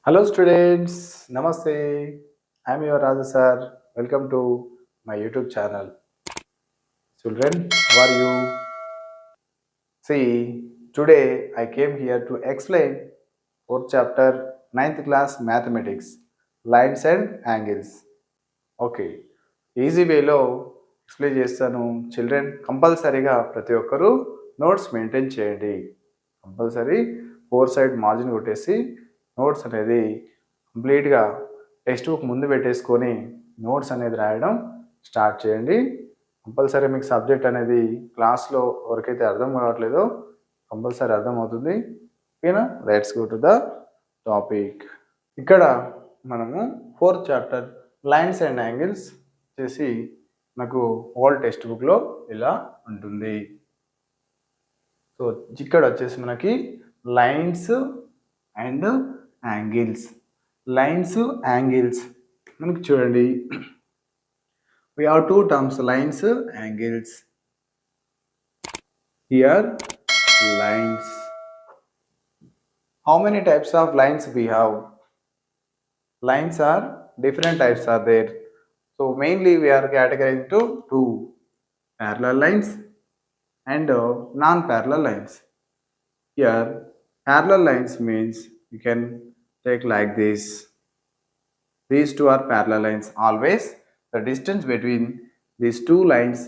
Hello students, Namaste. I am your Raja sir. Welcome to my YouTube channel. Children, how are you? See, today I came here to explain fourth chapter, ninth class mathematics, lines and angles. Okay, easy వేలో explain చేస్తాను. Children కంపల్సరీగా ప్రతి ఒక్కరూ notes maintain చేయండి. Compulsory 4 side margin కొట్టేసి notes అనేది కంప్లీట్గా text book ముందు పెట్టేసుకొని నోట్స్ అనేది రాయడం స్టార్ట్ చేయండి. కంపల్సరీ మీకు సబ్జెక్ట్ అనేది క్లాస్లో ఎవరికైతే అర్థం కావట్లేదో కంపల్సరీ అర్థమవుతుంది. ఓకేనా? Let's go to the topic. ఇక్కడ మనము fourth chapter lines and angles చేసి నాకు ఓల్డ్ టెక్స్ట్ బుక్లో ఇలా ఉంటుంది. సో ఇక్కడ వచ్చేసి మనకి lines and angles. Lines angles మనకి చూడండి, we have two terms, lines, angles. Here lines. How many types of lines we have? Lines are different types are there. So mainly we are categorizing to two, parallel lines and non-parallel lines. Here parallel lines means you can take like this. These two are parallel lines. Always the distance between these two lines,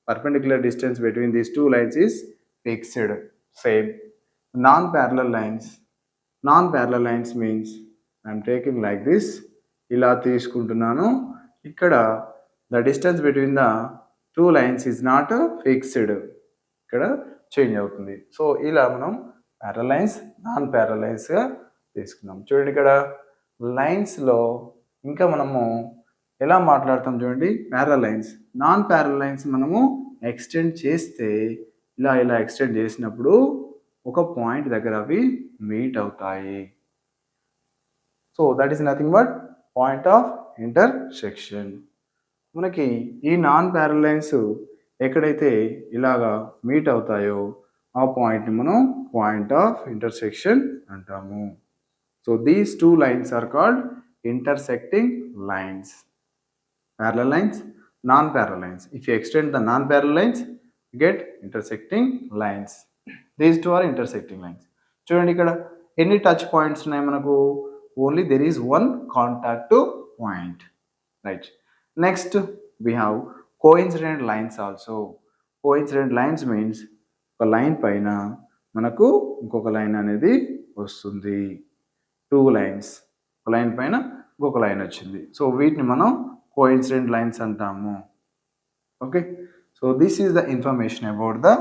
perpendicular distance between these two lines is fixed. Same. Non-parallel lines. Non-parallel lines means I am taking like this. ఇలా తీసుకుంటున్నాను. ఇక్కడ the distance between the two lines is not fixed. ఇక్కడ change అవుతుంది. So ఇలా మనం parallel lines, non-parallel lines గా తీసుకున్నాం. చూడండి, ఇక్కడ లైన్స్లో ఇంకా మనము ఎలా మాట్లాడతాం చూడండి. Parallel lines, non parallel lines మనము ఎక్స్టెండ్ చేస్తే ఇలా ఇలా ఎక్స్టెండ్ చేసినప్పుడు ఒక పాయింట్ దగ్గర అవి మీట్ అవుతాయి. So that is nothing but point of intersection. మనకి ఈ నాన్ ప్యారల్ లైన్స్ ఎక్కడైతే ఇలాగా మీట్ అవుతాయో ఆ పాయింట్ని మనం పాయింట్ ఆఫ్ ఇంటర్సెక్షన్ అంటాము. So these two lines are called intersecting lines. Parallel lines, non-parallel lines. If you extend the non-parallel lines, you get intersecting lines. These two are intersecting lines. చూడండి, ఇక్కడ ఎన్ని touch points ఉన్నాయి మనకు? Only there is one contact point, right? Next we have coincident lines also. Coincident lines means ఒక line పైన మనకు ఇంకొక line అనేది వస్తుంది. టూ లైన్స్, ఒక లైన్ పైన ఇంకొక లైన్ వచ్చింది. సో వీటిని మనం కోఇన్సిడెంట్ లైన్స్ అంటాము. Okay, so this is the information about the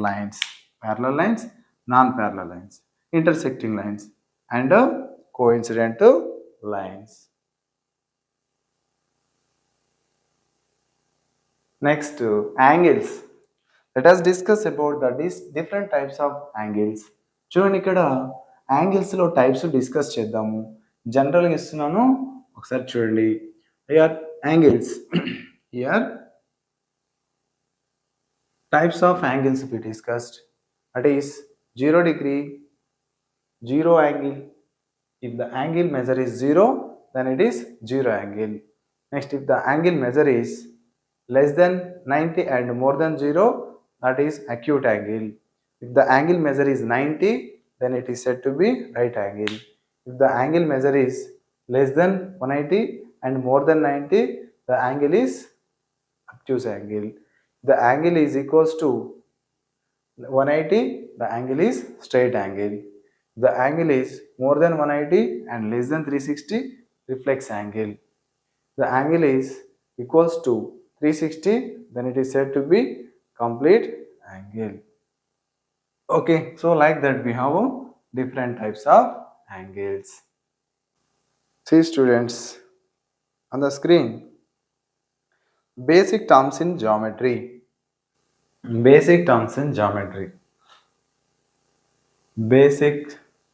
lines. Parallel lines, non parallel lines, ఇంటర్సెక్టింగ్ lines and coincident lines. Next angles. Let us discuss about the different types of angles. చూడండి, ఇక్కడ యాంగిల్స్లో types discuss చేద్దాము. జనరల్గా ఇస్తున్నాను, ఒకసారి చూడండి. Here angles, here types of angles we discussed. That is 0 degree, 0 angle. If the angle measure is 0, then it is 0 angle. Next, if the angle measure is less than 90 and more than 0, that is acute angle. If the angle measure is 90, then it is said to be right angle. If the angle measure is less than 180 and more than 90, the angle is obtuse angle. The angle is equals to 180, the angle is straight angle. The angle is more than 180 and less than 360, reflex angle. The angle is equals to 360, then it is said to be complete angle. Okay, so like that we have different types of angles. See students, on the screen, basic terms in geometry. Basic terms in geometry. Basic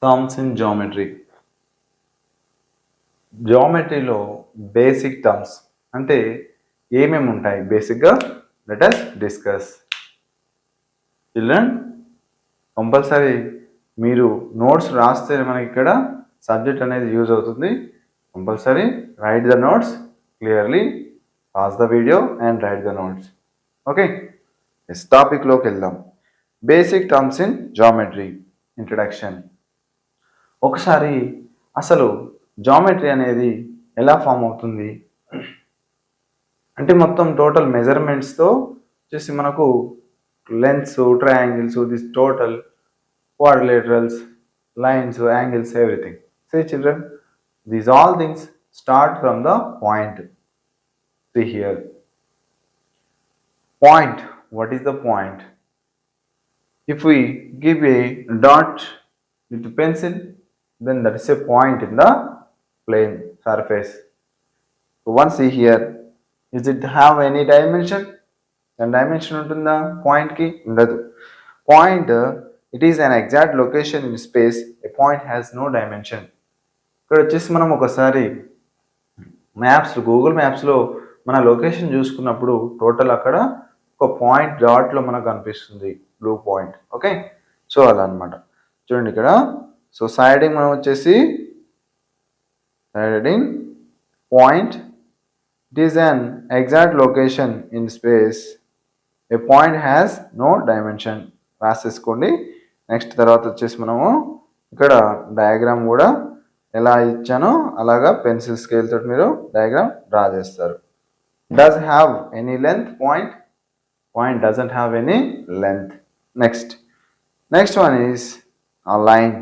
terms in geometry. Geometryలో basic terms అంటే ఏమేమి ఉంటాయి బేసిక్గా? Let us discuss. Children, compulsory మీరు notes రాస్తే మనకి ఇక్కడ subject అనేది యూజ్ అవుతుంది. Compulsory write the notes clearly, pause the video and write the notes. Okay, next టాపిక్లోకి వెళ్దాం. Basic terms in geometry introduction. ఒకసారి అసలు జామెట్రీ అనేది ఎలా ఫామ్ అవుతుంది అంటే మొత్తం టోటల్ మెజర్మెంట్స్తో వచ్చేసి మనకు lens, triangles, this total quadrilaterals, lines, angles, everything. See children, these all things start from the point. See here. Point. What is the point? If we give a dot with a pencil, then that is a point in the plane surface. So once see here, is it have any dimension? And dimension untunda point ki undadu. Point, it is an exact location in space. A point has no dimension. ఇక్కడ వచ్చేసి మనం ఒకసారి Google మ్యాప్స్లో మన location చూసుకున్నప్పుడు total అక్కడ ఒక point డాట్లో మనకు కనిపిస్తుంది, బ్లూ పాయింట్. ఓకే, సో అలా అనమాట. చూడండి ఇక్కడ. సో సైడింగ్ మనం వచ్చేసి సైడింగ్ point, it is an exact location in space. A point has no dimension రాసేసుకోండి. నెక్స్ట్ తర్వాత వచ్చేసి మనము ఇక్కడ డయాగ్రామ్ కూడా ఎలా ఇచ్చానో అలాగా పెన్సిల్ స్కేల్ తోటి మీరు డయాగ్రామ్ డ్రా చేస్తారు. Does have any length point? Point doesn't have any length. Next one is a line.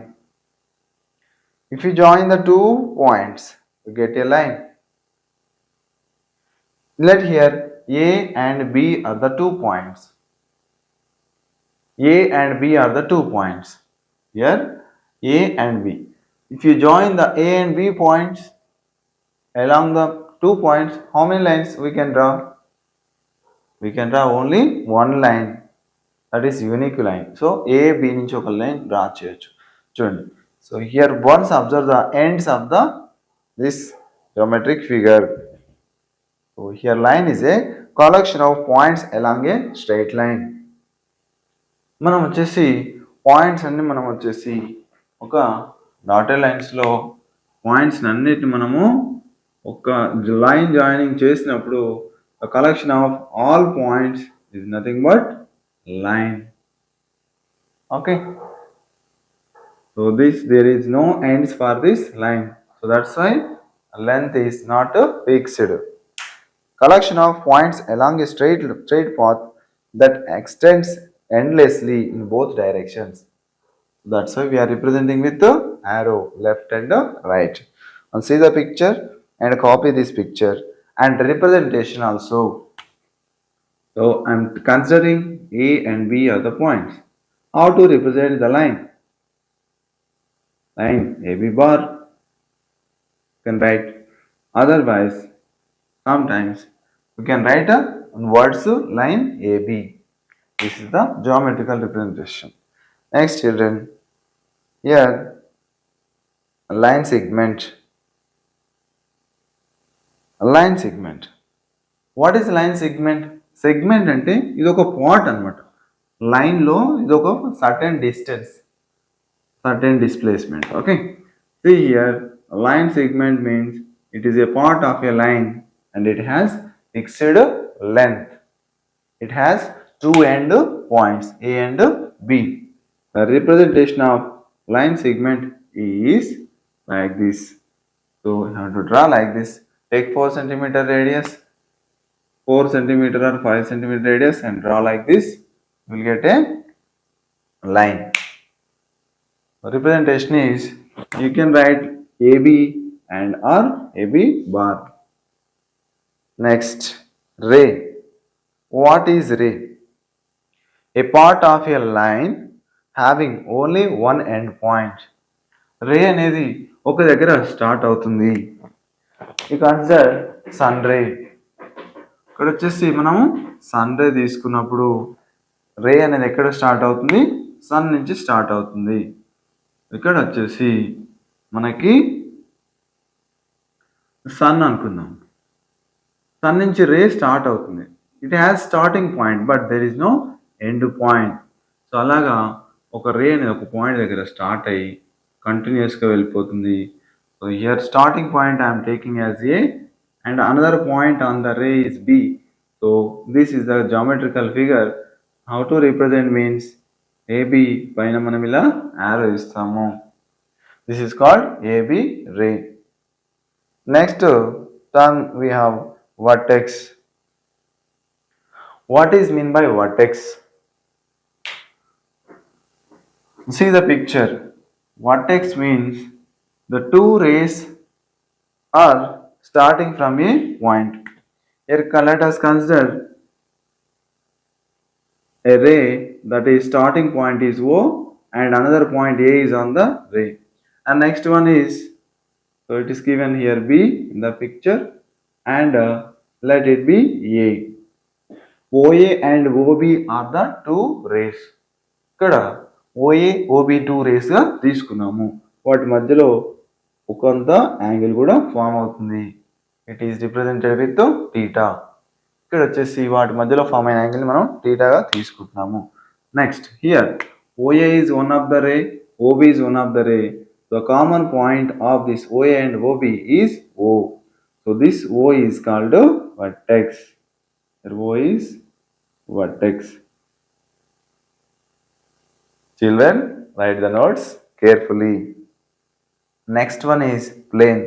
If you join the 2 points, you get a line. Let here A and B are the 2 points. A and B are the 2 points. Here A and B. If you join the A and B points along the 2 points, how many lines we can draw? We can draw only one line. That is unique line. So A, B నుంచి ఒక line draw చేయొచ్చు. చూడండి. So here once observe the ends of this geometric figure. So here line is a collection of points along a straight line. మనం వచ్చేసి points అన్ని మనం వచ్చేసి ఒక డాటెడ్ లైన్స్లో పాయింట్స్ అన్నిటిని మనము ఒక లైన్ జాయినింగ్ చేసినప్పుడు collection of all points is nothing but line. Okay, so there is no ends for this line, so that's why length is not fixed. Collection of points along a straight path that extends endlessly in both directions. That's why we are representing with the arrow left and right. And see the picture and copy this picture and representation also. So I am considering A and B are the points. How to represent the line? Line AB bar. You can write. Otherwise, sometimes we can write on words line AB. This is the geometrical representation. Next, children, here line segment. Line segment. What is line segment? Segment అంటే ఇది ఒక part అన్నమాట. లైన్లో ఇది ఒక certain distance, certain displacement. Okay, see here line segment means it is a part of a line and it has fixed length. It has 2 end points A and B. The representation of line segment is like this. So you have to draw like this. Take 4 cm radius, 4 cm or 5 cm radius and draw like this. You will get a line. The representation is, you can write AB and or AB bar. Next, ray. What is ray? A part of a line having only one end point. రే అనేది ఒక దగ్గర start అవుతుంది. You consider sun ray. ఇక్కడ వచ్చేసి మనము sun ray తీసుకున్నప్పుడు రే అనేది ఎక్కడ స్టార్ట్ అవుతుంది? సన్ నుంచి స్టార్ట్ అవుతుంది. ఇక్కడ వచ్చేసి మనకి సన్ అనుకుందాం. సన్ నుంచి రే స్టార్ట్ అవుతుంది. It has starting point but there is no end point. So అలాగా ఒక రే అనేది ఒక పాయింట్ దగ్గర స్టార్ట్ అయ్యి కంటిన్యూస్గా వెళ్ళిపోతుంది. So here starting point I am taking as A and another point on the ray is B. So this is the geometrical figure. How to represent means AB పైన మనం ఇలా arrow ఇస్తాము. This is called AB ray. Next term we have vertex. What is mean by vertex? See the picture. Vertex means the two rays are starting from a point. Here let us consider a ray that is starting point is O and another point A is on the ray. And next one is, so it is given here B in the picture and let it be A. OA and OB are the two rays. ఇక్కడ OA OB two రేస్గా తీసుకున్నాము. వాటి మధ్యలో కొంత angle కూడా form అవుతుంది. It is represented with theta. ఇక్కడ వచ్చేసి వాటి మధ్యలో ఫామ్ అయిన యాంగిల్ మనం థీటాగా తీసుకుంటున్నాము. Next here OA is one of the ray, OB is one of the ray. The common point of this OA and OB is O. So this O is called vertex. O is vertex. Children, write the notes carefully. Next one is plane.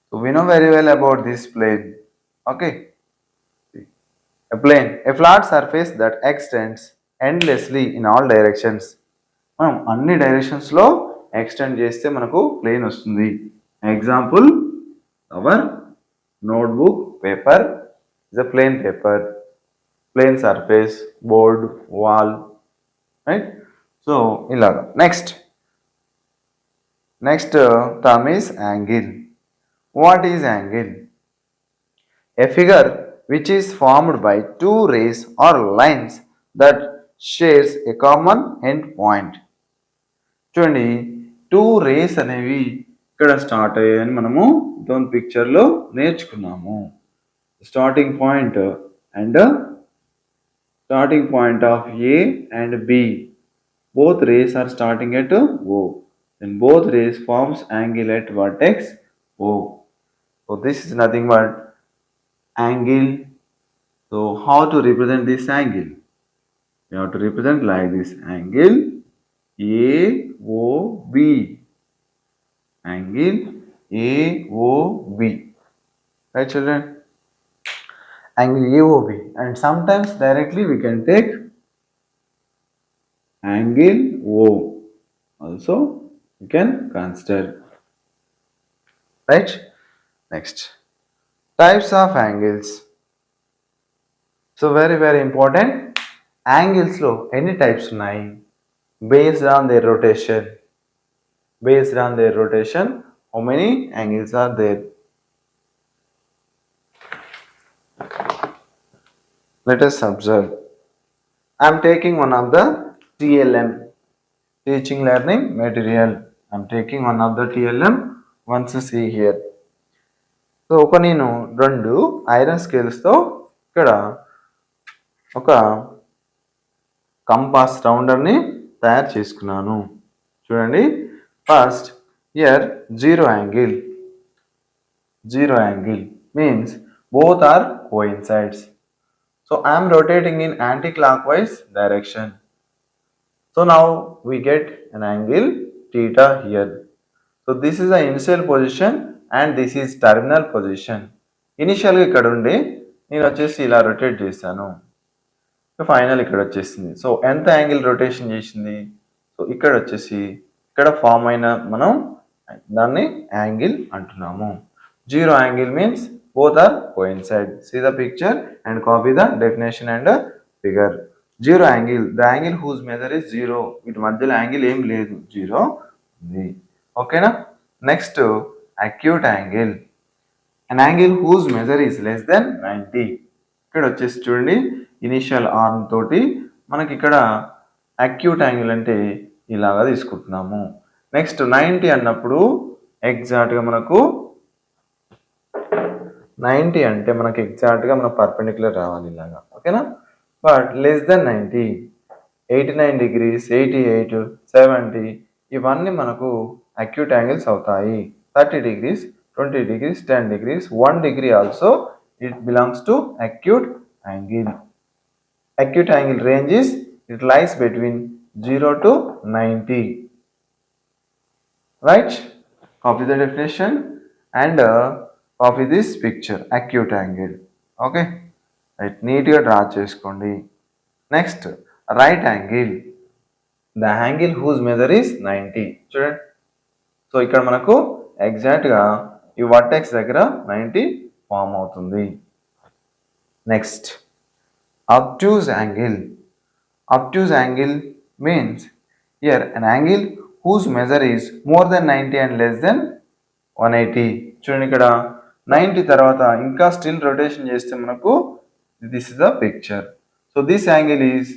So we know very well about this plane. Okay. A plane, a flat surface that extends endlessly in all directions. మనం అన్ని డైరెక్షన్స్లో extend చేస్తే మనకు plane వస్తుంది. Example, our notebook paper is a plain paper, plain surface, board, wall, right? So ilaga. Next term is angle. What is angle? A figure which is formed by two rays or lines that shares a common end point. చూడండి, two race అనేవి ఇక్కడ start అయ్యాయని మనము దాని పిక్చర్లో నేర్చుకున్నాము. Starting point and starting point of A and B, both rays are starting at O, then both rays forms angle at vertex O. So this is nothing but angle. So how to represent this angle? We have to represent like this: angle AOB, angle AOB, right children? Angle AOB, and sometimes directly we can take angle O also we can consider, right? Next, types of angles. So very important. Angles lo any types ఉన్నాయి based on their rotation. Based on their rotation, how many angles are there? Let us observe. I am taking one of the TLM, teaching learning material. I am taking one of the TLM. Once you see here. So నేను 2 iron స్కేల్స్తో ఇక్కడ ఒక compass రౌండర్ని తయారు చేసుకున్నాను. చూడండి, first here zero angle means both are coincides. So I am rotating in anti-clockwise direction. So now we get an angle theta here. So this is the initial position and this is terminal position. Initially ఇక్కడ ఉండి నేను వచ్చేసి ఇలా rotate చేశాను, final ఇక్కడ వచ్చేసింది. So ఎంత angle rotation చేసింది? సో ఇక్కడ వచ్చేసి ఇక్కడ ఫామ్ అయిన మనం దాన్ని యాంగిల్ అంటున్నాము. Zero angle means both are coincide. See the picture and copy the definition and figure. Zero angle, the angle whose measure is zero. వీటి మధ్యలో యాంగిల్ ఏం లేదు, జీరో ఉంది. ఓకేనా? Next acute angle, an angle whose measure is less than 90. ఇక్కడ వచ్చేసి చూడండి, initial arm తోటి మనకి ఇక్కడ acute angle అంటే ఇలాగా తీసుకుంటున్నాము. నెక్స్ట్ 90 అన్నప్పుడు ఎగ్జాక్ట్గా మనకు 90 అంటే మనకి ఎగ్జాక్ట్గా మన పర్పెండిక్యులర్ రావాలి ఇలాగా. ఓకేనా? బట్ లెస్ దెన్ 90, 89 degrees, 88, 70 ఇవన్నీ మనకు అక్యూట్ యాంగిల్స్ అవుతాయి. 30 degrees, 20 degrees, 10 degrees, 1 degree also it belongs to acute angle. Acute angle range is, it lies between 0 to 90. Right? Copy the definition and copy this picture, acute angle. Okay? Right, neatగా draw చేసుకోండి. Next right angle, the angle whose measure is 90. చూడండి, so ఇక్కడ మనకు ఎగ్జాక్ట్గా ఈ vertex దగ్గర 90 ఫామ్ అవుతుంది. Next obtuse angle. Obtuse angle means here an angle whose measure is more than 90 and less than 180. చూడండి, ఇక్కడ 90 తర్వాత ఇంకా స్టిల్ రొటేషన్ చేస్తే మనకు this is the picture. So this angle is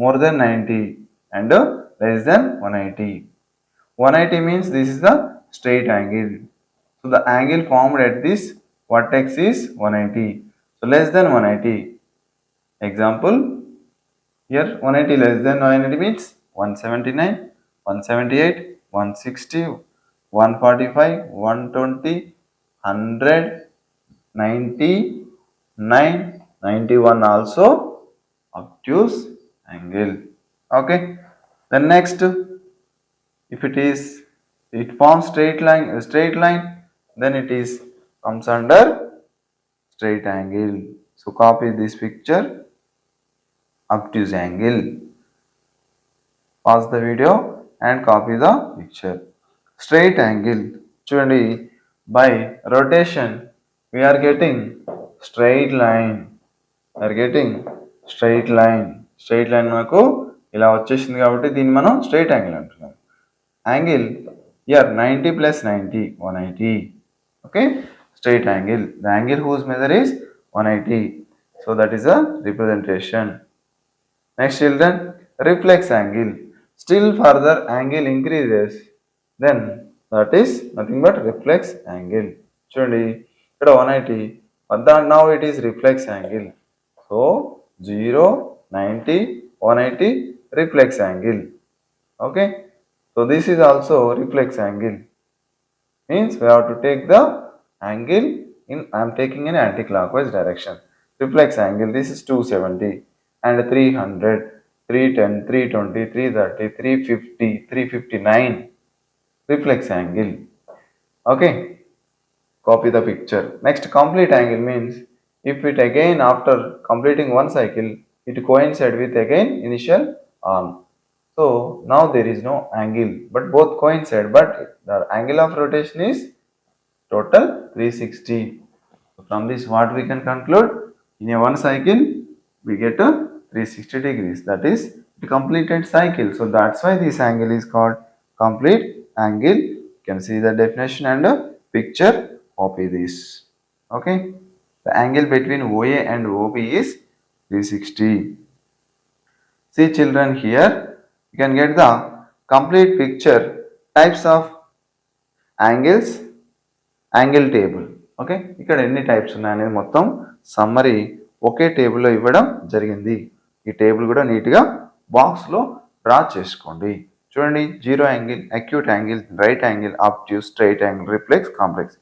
more than 90 and less than 180. 180 means this is the straight angle. So the angle formed at this vertex is 180. So less than 180. Example, here 180 less than 180 means 179, 178, 160, 145, 120, 100, 90, 9, 91 also obtuse angle. Okay. Then next, if it forms straight line, then it is comes under straight angle. So copy this picture, obtuse angle. Pause the video and copy the picture. Straight angle. చూడండి, by rotation we are getting straight line. Straight line మనకు ఇలా వచ్చేసింది కాబట్టి దీన్ని మనం straight angle అంటున్నాం. Angle here 90 plus 90, 180. Okay, straight angle, the angle whose measure is 180. So that is a representation. Next children, reflex angle. Still further angle increases, then that is nothing but reflex angle. చూడండి, ఇక్కడ 180, but now it is reflex angle. So 0, 90, 180 reflex angle. Okay, so this is also reflex angle. Means we have to take the angle in, I am taking in anti-clockwise direction. Reflex angle, this is 270 and 300, 310, 320, 330, 350, 359 reflex angle. Okay, copy the picture. Next, complete angle means if it again after completing one cycle it coincide with again initial arm. So now there is no angle but both coincide, but the angle of rotation is total 360. So from this what we can conclude, in a one cycle we get a 360 degrees, that is a completed cycle. So that's why this angle is called complete angle. You can see the definition and a picture. Copy this. Okay, the angle between OA and OB is 360. See children, here you can get the complete picture, types of angles, angle table. Okay, ఇక్కడ ఎన్ని types ఉన్నాయనేది మొత్తం summary ఒకే టేబుల్లో ఇవ్వడం జరిగింది. ఈ table కూడా నీట్గా బాక్స్లో డ్రా చేసుకోండి. చూడండి, zero angle, acute angle, right angle, obtuse, straight angle, reflex, complex.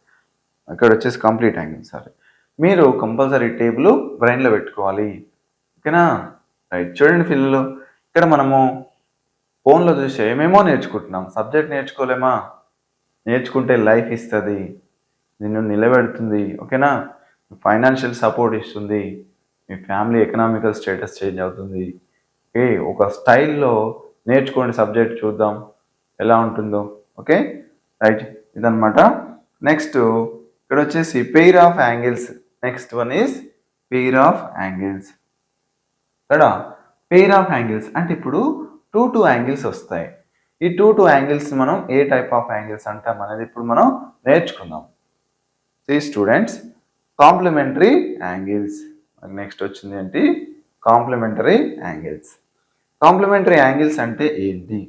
ఇక్కడ వచ్చేసి కంప్లీట్ యాంగిల్. సరే, మీరు కంపల్సరీ టేబుల్ బ్రెయిన్లో పెట్టుకోవాలి. ఓకేనా? రైట్. చూడండి పిల్లలు, ఇక్కడ మనము ఫోన్లో చూసి ఏమేమో నేర్చుకుంటున్నాం. సబ్జెక్ట్ నేర్చుకోలేమా? నేర్చుకుంటే లైఫ్ ఇస్తుంది, నిన్ను నిలబెడుతుంది. ఓకేనా? ఫైనాన్షియల్ సపోర్ట్ ఇస్తుంది, మీ ఫ్యామిలీ ఎకనామికల్ స్టేటస్ చేంజ్ అవుతుంది. ఓకే, ఒక స్టైల్లో నేర్చుకోండి. సబ్జెక్ట్ చూద్దాం ఎలా ఉంటుందో. Okay, right. ఇదన్నమాట. నెక్స్ట్ ఇక్కడ వచ్చేసి pair of angles. Next one is pair of angles. ఇక్కడ పెయిర్ ఆఫ్ యాంగిల్స్ అంటే ఇప్పుడు టూ యాంగిల్స్ వస్తాయి. ఈ టూ యాంగిల్స్ మనం ఏ టైప్ ఆఫ్ యాంగిల్స్ అంటాం అనేది ఇప్పుడు మనం నేర్చుకుందాం. See students, complementary angles. Next వచ్చింది ఏంటి? Complementary angles. కాంప్లిమెంటరీ యాంగిల్స్ అంటే ఏంటి?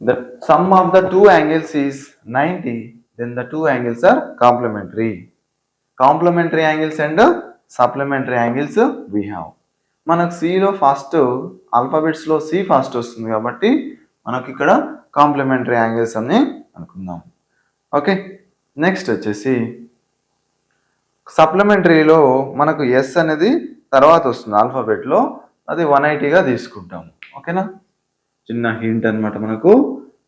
The sum of the two angles is 90, then the two angles are complementary. Complementary angles and supplementary angles we have. మనకు సిలో ఫస్ట్, ఆల్ఫాబెట్స్లో సి ఫస్ట్ వస్తుంది కాబట్టి మనకి ఇక్కడ కాంప్లిమెంటరీ యాంగిల్స్ అన్ని అనుకుందాం. ఓకే, నెక్స్ట్ వచ్చేసి సప్లిమెంటరీలో మనకు ఎస్ అనేది తర్వాత వస్తుంది ఆల్ఫాబెట్లో, అది 180గా తీసుకుంటాం. ఓకేనా, చిన్న హింట్ అనమాట మనకు.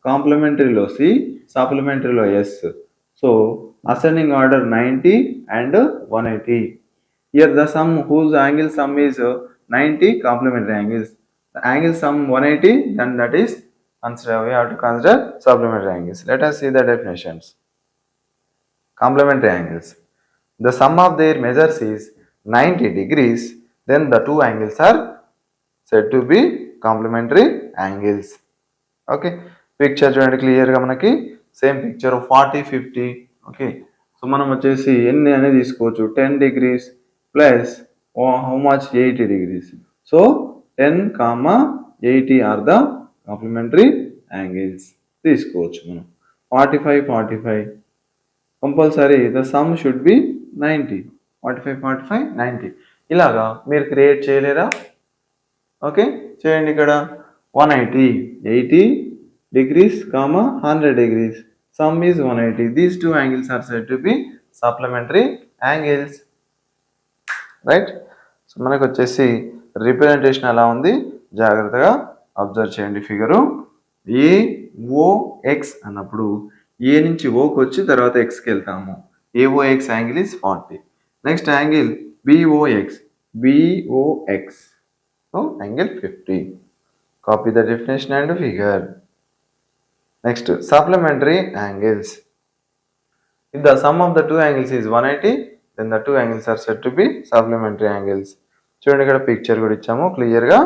కాంప్లిమెంటరీలో సి, సప్లిమెంటరీలో S. So ascending order 90 and 180. Here the sum whose angle sum is 90 complementary angles. The angle sum 180, then that is we have to consider supplementary angles. Let us see the definitions. Complementary angles. The sum of their measures is 90 degrees, then the two angles are said to be complementary angles. Okay, picture చూడండి క్లియర్గా మనకి same picture 40 50. Okay, so మనం వచ్చేసి ఎన్ని అనేది తీసుకోవచ్చు, 10 degrees plus how much 80 degrees. So 10, 80 are the complementary angles తీసుకోవచ్చు మనం. 45 45 compulsory the sum should be 90. 45 45 90 ఇలాగా మీరు క్రియేట్ చేయలేరా? ఓకే, చేయండి. ఇక్కడ 180 80 degrees, 100 degrees. Sum is 180. These two angles are said to be supplementary angles. Right. So మనకు వచ్చేసి representation ఎలా ఉంది జాగ్రత్తగా అబ్జర్వ్ చేయండి. ఫిగరు ఏఓఎక్స్ అన్నప్పుడు ఏ నుంచి ఓకి వచ్చి తర్వాత ఎక్స్కి వెళ్తాము. AOX angle is 40. Next angle BOX, BOX so angle 50. Copy the definition and figure. Next supplementary angles. If the sum of the two angles is 180, then the two angles are said to be supplementary angles. చూడండి ఇక్కడ picture కూడా ఇచ్చాము క్లియర్గా.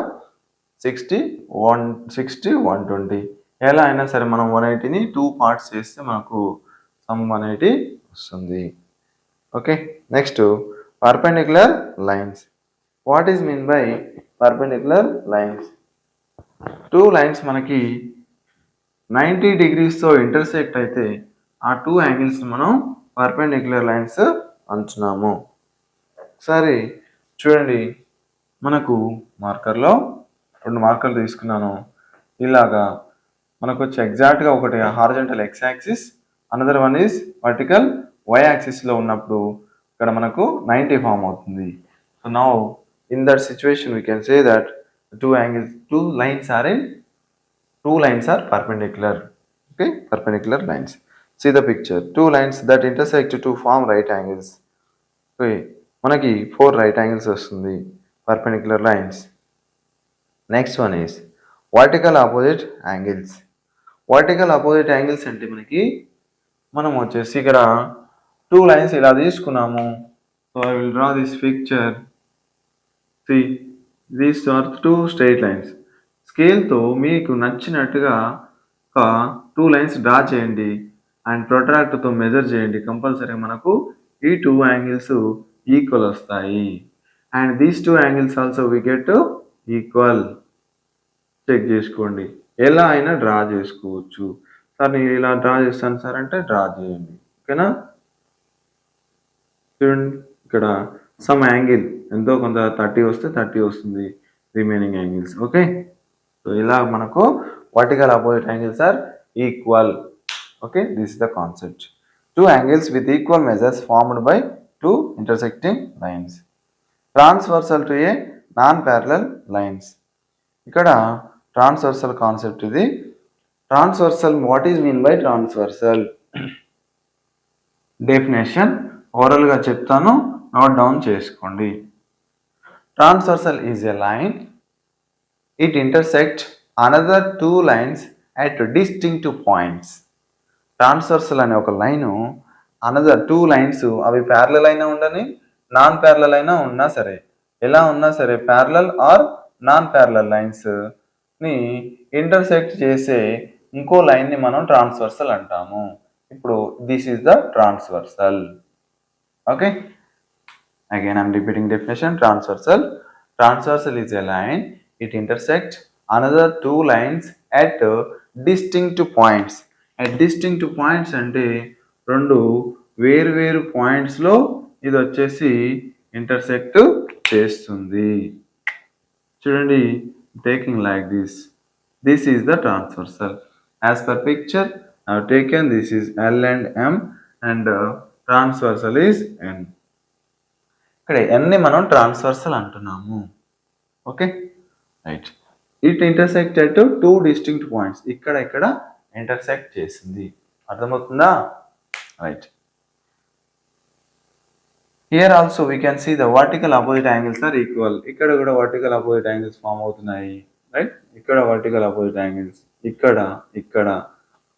60 120 ఎలా అయినా సరే మనం 180ని 2 parts చేస్తే మనకు సమ్ 180 వస్తుంది. Okay, next perpendicular lines. What is mean by perpendicular lines? Two lines మనకి 90 degreesతో ఇంటర్సెక్ట్ అయితే ఆ టూ యాంగిల్స్ మనం పర్పెండిక్యులర్ లైన్స్ అంటున్నాము. ఒకసారి చూడండి, మనకు మార్కర్లో 2 మార్కర్లు తీసుకున్నాను. ఇలాగా మనకు వచ్చి ఎగ్జాక్ట్గా ఒకటి horizontal X axis, another one is vertical Y యాక్సిస్లో ఉన్నప్పుడు ఇక్కడ మనకు 90 ఫామ్ అవుతుంది. So now in that situation we can say that two lines are perpendicular. Okay, perpendicular lines. See the picture. Two lines that intersect to form right angles. Okay, మనకి 4 right angles వస్తుంది, perpendicular lines. Next one is vertical opposite angles. Vertical opposite angles అంటే మనం వచ్చేసి ఇక్కడ 2 lines ఇలా తీసుకున్నాము. So I will draw this picture. See, these are 2 straight lines. స్కేల్తో మీకు నచ్చినట్టుగా ఒక 2 lines డ్రా చేయండి అండ్ ప్రొట్రాక్టర్తో మెజర్ చేయండి. కంపల్సరీ మనకు ఈ 2 angles ఈక్వల్ వస్తాయి. And these 2 angles also we get equal. Check చేసుకోండి, ఎలా అయినా డ్రా చేసుకోవచ్చు. సార్ నేను ఇలా డ్రా చేస్తాను సార్ అంటే డ్రా చేయండి. ఓకేనా, చూడండి ఇక్కడ సమ్ యాంగిల్ ఎంతో కొంత 30 వస్తే 30 వస్తుంది రిమైనింగ్ యాంగిల్స్. ఓకే, సో ఇలా మనకు vertical opposite angles are equal. Okay, this is the concept. 2 angles with equal measures formed by 2 intersecting lines. Transversal to a non-parallel lines. ఇక్కడ ట్రాన్స్వర్సల్ కాన్సెప్ట్ ఇది. Transversal, what is mean by transversal? Definition ఓరల్గా చెప్తాను, note down చేసుకోండి. Transversal is a line. It intersects another 2 lines at distinct points. ట్రాన్స్వర్సల్ అనే ఒక line another 2 lines అవి parallel అయినా ఉండని నాన్ ప్యారలల్ అయినా ఉన్నా సరే, ఎలా ఉన్నా సరే ప్యారలల్ ఆర్ నాన్ ప్యారలల్ లైన్స్ని ఇంటర్సెక్ట్ చేసే ఇంకో లైన్ని మనం ట్రాన్స్వర్సల్ అంటాము. ఇప్పుడు this is the transversal. Okay, again I'm repeating definition. Transversal is a line. It intersects another 2 lines at distinct points. At distinct points అంటే 2 వేరు పాయింట్స్లో ఇది వచ్చేసి ఇంటర్సెక్ట్ చేస్తుంది. చూడండి, taking like this is the transversal. As per picture I have taken this is L and M and transversal is N. ఇక్కడ N ని మనం transversal అంటున్నాము. Okay right. It intersected to 2 distinct points. ఇక్కడ intersect చేసింది. అర్థమవుతుందా? Right. Here also we can see the vertical opposite angles are equal. ఇక్కడ కూడా vertical opposite angles form అవుతున్నాయి. రైట్. ఇక్కడ vertical opposite angles. ఇక్కడ.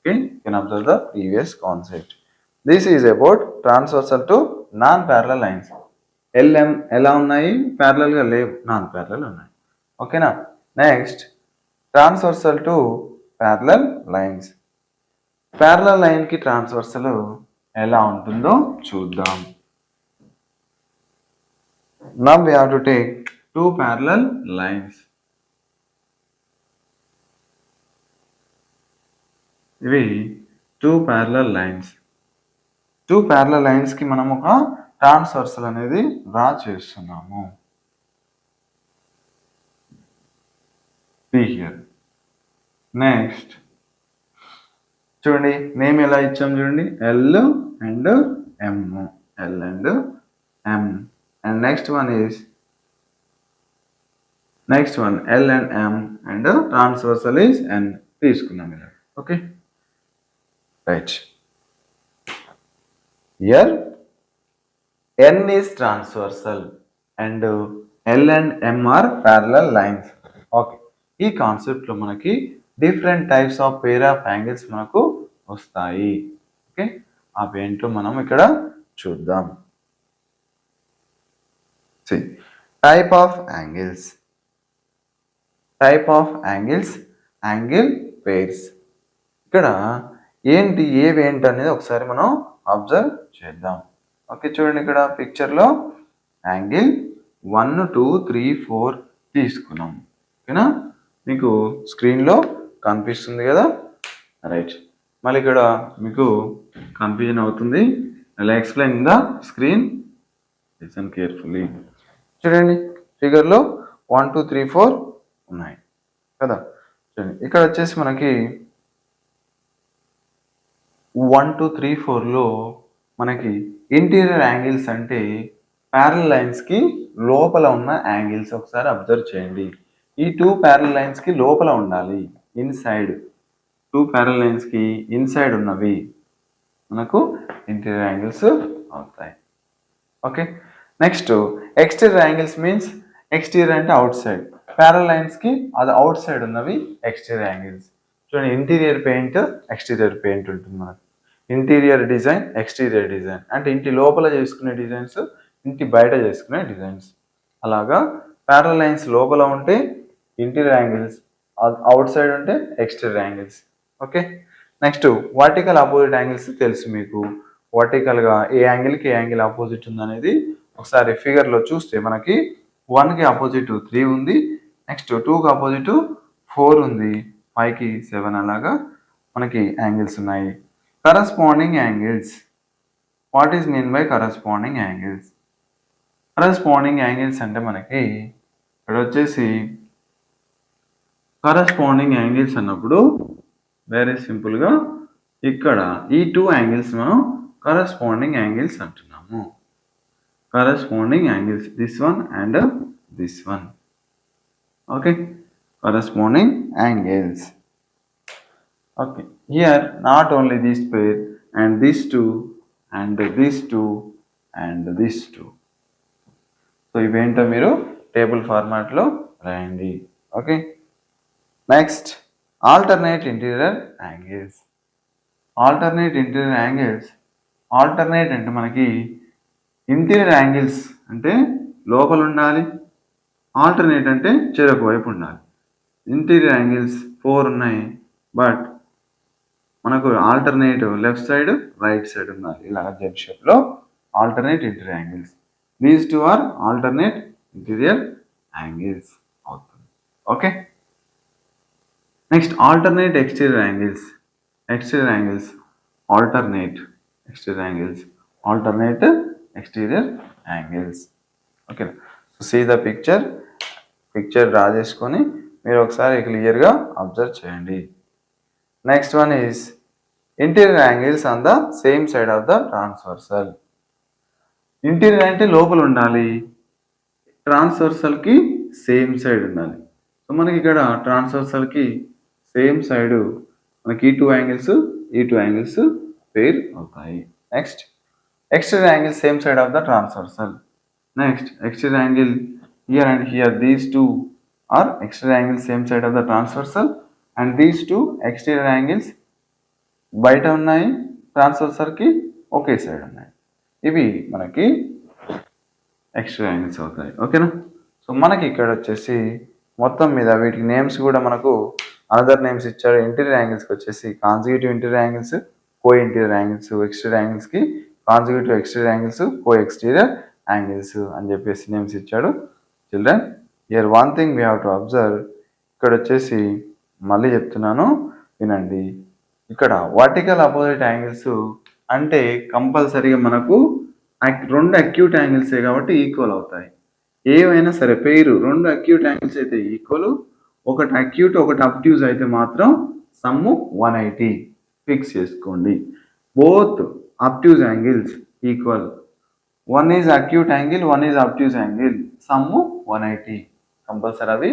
Okay, you can observe the previous concept. This is about transversal to non-parallel lines. LM ఎలా ఉన్నాయి? Parallel గా లేవు, non parallel ఉన్నాయి. ఓకేనా? Next transversal to parallel lines. Parallel line కి ట్రాన్స్వర్సల్ ఎలా ఉంటుందో చూద్దాం. Now we have to take two parallel lines. ఇవి two parallel lines. Two parallel lines కి మనం ఒక ట్రాన్స్వర్సల్ అనేది డ్రా చేస్తున్నాము. See here. Next చూడండి నేమ్ ఎలా ఇచ్చాం చూడండి, L and M. L and M. And next one L and M and transversal is N తీసుకున్నాం ఇలా. Okay right. Here N is transversal and L and M are parallel lines. Okay, ఈ concept లో మనకి different types of pair of angles మనకు వస్తాయి. Okay, అవేంటో మనం ఇక్కడ చూద్దాం. Type of angles, angle pairs. ఇక్కడ ఏవేంటి అనేది ఒకసారి మనం అబ్జర్వ్ చేద్దాం. ఓకే చూడండి, ఇక్కడ పిక్చర్లో యాంగిల్ 1, 2, 3, 4 తీసుకున్నాం. ఓకేనా, మీకు స్క్రీన్లో కనిపిస్తుంది కదా. రైట్, మళ్ళీ ఇక్కడ మీకు కన్ఫ్యూజన్ అవుతుంది. I explain in the screen, listen carefully. చూడండి ఫిగర్లో 1, 2, 3, 4 ఉన్నాయి కదా. చూడండి ఇక్కడ వచ్చేసి మనకి 1, 2, 3, 4లో మనకి ఇంటీరియర్ యాంగిల్స్ అంటే ప్యారల్ లైన్స్కి లోపల ఉన్న యాంగిల్స్ ఒకసారి అబ్జర్వ్ చేయండి. ఈ 2 ప్యారల్ లైన్స్కి లోపల ఉండాలి, ఇన్సైడ్. 2 ప్యారల్ లైన్స్కి ఇన్సైడ్ ఉన్నవి మనకు ఇంటీరియర్ యాంగిల్స్ అవుతాయి. Okay, next exterior angles means exterior అంటే అవుట్ సైడ్. ప్యారల్ లైన్స్కి అది అవుట్ సైడ్ ఉన్నవి ఎక్స్టీరియర్ యాంగిల్స్. చూడండి, ఇంటీరియర్ పెయింట్, ఎక్స్టీరియర్ పెయింట్ ఉంటుంది మనకు. ఇంటీరియర్ డిజైన్, ఎక్స్టీరియర్ డిజైన్ అంటే ఇంటి లోపల చేసుకునే డిజైన్స్, ఇంటి బయట చేసుకునే డిజైన్స్. అలాగా ప్యారల్ లైన్స్ లోపల ఉంటే ఇంటీరియర్ యాంగిల్స్, అవుట్ సైడ్ ఉంటే exterior angles. Okay, next vertical opposite angles తెలుసు మీకు. వర్టికల్గా ఏ యాంగిల్కి ఏ యాంగిల్ ఆపోజిట్ ఉందనేది ఒకసారి ఫిగర్లో చూస్తే మనకి 1కి ఆపోజిట్ 3 ఉంది, నెక్స్ట్ 2కి ఆపోజిట్ 4 ఉంది, 5కి 7 అలాగా మనకి యాంగిల్స్ ఉన్నాయి. Corresponding angles. What is mean by corresponding angles? Corresponding angles అంటే మనకి ఇక్కడ వచ్చేసి కరస్పాండింగ్ యాంగిల్స్ అన్నప్పుడు వెరీ సింపుల్గా ఇక్కడ ఈ 2 యాంగిల్స్ మనం కరస్పాండింగ్ యాంగిల్స్ అంటున్నాము. Corresponding angles, this one and this one. Okay, corresponding angles. Okay, here not only this pair and this 2 and this 2 and this 2. So ఇవేంటో మీరు టేబుల్ ఫార్మాట్లో రాయండి. ఓకే, next alternate interior angles. Alternate interior angles, alternate అంటే మనకి interior angles అంటే లోపల ఉండాలి, ఆల్టర్నేట్ అంటే చెరొక వైపు ఉండాలి. ఇంటీరియర్ యాంగిల్స్ 4 ఉన్నాయి, బట్ మనకు alternate left side, right side ఉండాలి. ఇలా జెడ్ షేప్లో alternate interior angles. These 2 are alternate interior angles అవుతుంది. Okay, next alternate exterior angles. Exterior angles, alternate exterior angles, alternate exterior angles. Okay, so see the picture draw చేసుకొని మీరు ఒకసారి క్లియర్గా observe చేయండి. Next one is interior angles on the same side of the transversal. Interior అంటే లోపల ఉండాలి, ట్రాన్స్వర్సల్కి same side ఉండాలి. సో మనకి ఇక్కడ ట్రాన్స్వర్సల్కి సేమ్ సైడ్ మనకి ఈ టూ యాంగిల్స్ పేర్ అవుతాయి. Next exterior angle same side of the transversal. Next exterior angle here and here, these two are exterior angles same side of the transversal, and these two exterior angles బయట ఉన్నాయి, ట్రాన్స్వర్సల్కి ఒకే side ఉన్నాయి. ఇవి మనకి extra angles అవుతాయి. ఓకేనా. So మనకి ఇక్కడ వచ్చేసి మొత్తం మీద వీటికి నేమ్స్ కూడా మనకు అనదర్ నేమ్స్ ఇచ్చారు. ఇంటీరియర్ యాంగిల్స్కి వచ్చేసి consecutive interior angles, co interior angles, exterior యాంగిల్స్కి consecutive exterior angles, co exterior angles అని చెప్పేసి నేమ్స్ ఇచ్చాడు. Children here one thing we have to observe. ఇక్కడ వచ్చేసి మళ్ళీ చెప్తున్నాను వినండి. ఇక్కడ వర్టికల్ అపోజిట్ యాంగిల్స్ అంటే కంపల్సరీగా మనకు రెండు అక్యూట్ యాంగిల్సే కాబట్టి ఈక్వల్ అవుతాయి. ఏవైనా సరే పేరు రెండు అక్యూట్ యాంగిల్స్ అయితే ఈక్వల్, ఒకటి అక్యూట్ ఒకటి అబ్ట్యూజ్ అయితే మాత్రం సమ్ము 180 ఫిక్స్ చేసుకోండి. Both obtuse angles equal, one is acute angle, one is obtuse angle, sum 180. Compulsory అవి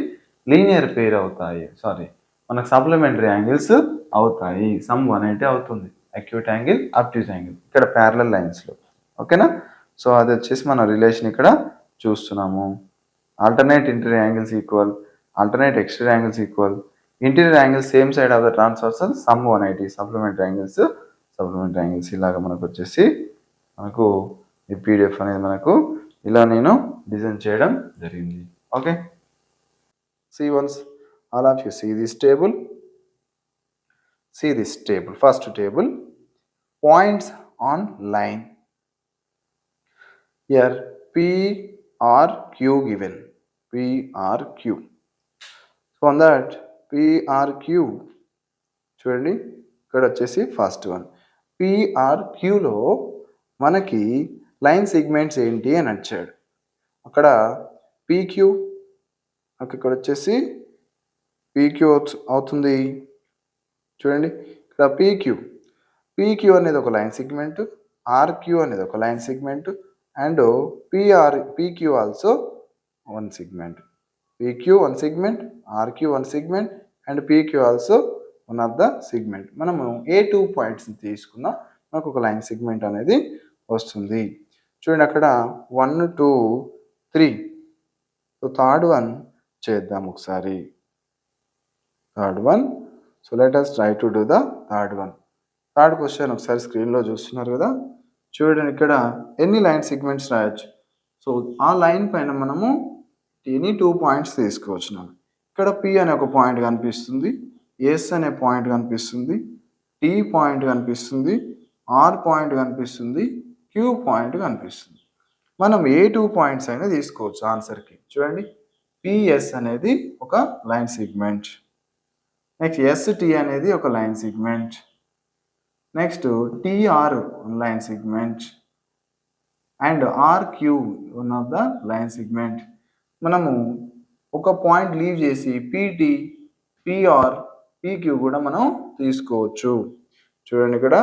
లీనియర్ పేర్ అవుతాయి, సారీ మనకు సప్లిమెంటరీ యాంగిల్స్ అవుతాయి. సమ్ 180 అవుతుంది అక్యూట్ యాంగిల్, అబ్ట్యూజ్ యాంగిల్ ఇక్కడ ప్యారలల్ లైన్స్లో. ఓకేనా. సో అది వచ్చేసి మన రిలేషన్ ఇక్కడ చూస్తున్నాము. Alternate interior angles equal, alternate exterior angles equal, interior angles same side of the transversal, some 180, supplementary angles ఇలాగ మనకు వచ్చేసి మనకు ఈ పీడిఎఫ్ అనేది మనకు ఇలా నేను డిజైన్ చేయడం జరిగింది. Okay. See once all of you see this table. See this table. First table, points on line. Here P R Q given. P R Q. So on that P R Q చూడండి ఇక్కడ వచ్చేసి first one PRQలో మనకి line segments ఏంటి అని వచ్చాడు. అక్కడ PQ ఇక్కడ వచ్చేసి PQ అవుతుంది. చూడండి ఇక్కడ PQ అనేది ఒక లైన్ సెగ్మెంట్, RQ అనేది ఒక line segment, and PQ also one segment. PQ one segment, RQ one segment, and PQ also one of the segment. మనము ఏ 2 పాయింట్స్ని తీసుకున్నా మనకు ఒక లైన్ సెగ్మెంట్ అనేది వస్తుంది. చూడండి అక్కడ 1 2 3. సో థర్డ్ వన్ చేద్దాం ఒకసారి. Third one. So let us try to do the third one. Third question ఒకసారి స్క్రీన్లో చూస్తున్నారు కదా. చూడండి ఇక్కడ ఎన్ని లైన్ సెగ్మెంట్స్ రాయొచ్చు. సో ఆ లైన్ పైన మనము ఎనీ 2 పాయింట్స్ తీసుకోవచ్చు. ఇక్కడ P అనే ఒక పాయింట్ కనిపిస్తుంది, S అనే పాయింట్ కనిపిస్తుంది, T పాయింట్ కనిపిస్తుంది, R పాయింట్ కనిపిస్తుంది, Q పాయింట్ కనిపిస్తుంది. మనం ఏ 2 పాయింట్స్ అయినా తీసుకోవచ్చు ఆన్సర్కి. చూడండి PS అనేది ఒక లైన్ సెగ్మెంట్, నెక్స్ట్ ST అనేది ఒక line segment, next TR line segment, and RQ one of the line segment. మనము ఒక పాయింట్ లీవ్ చేసి PT, PR, PQ కూడా మనం తీసుకోవచ్చు. చూడండి ఇక్కడ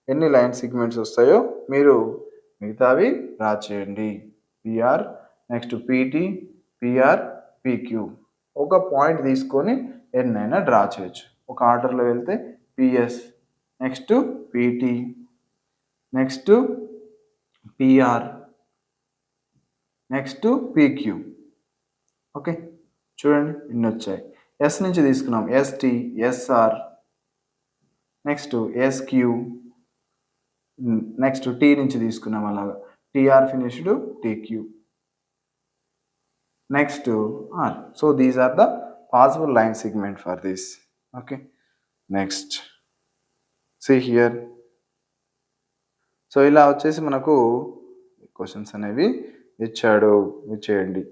ఎన్ని లైన్ సెగ్మెంట్స్ వస్తాయో మీరు మిగతావి డ్రా చేయండి. PR, next PT, PR, PQ ఒక పాయింట్ తీసుకొని ఎన్నైనా డ్రా చేయొచ్చు. ఒక ఆర్డర్లో వెళ్తే PS, next PT, next PR, next PQ. Okay చూడండి ఇన్ని వచ్చాయి. S నుంచి తీసుకున్నాం ST, SR, next SQ, next T నుంచి తీసుకున్నాం అలాగా TR finished, TQ, next R. So these are the possible line segment for this. Okay next see here. So ఇలా వచ్చేసి మనకు క్వశ్చన్స్ అనేవి ఇచ్చాడు, చేయండి.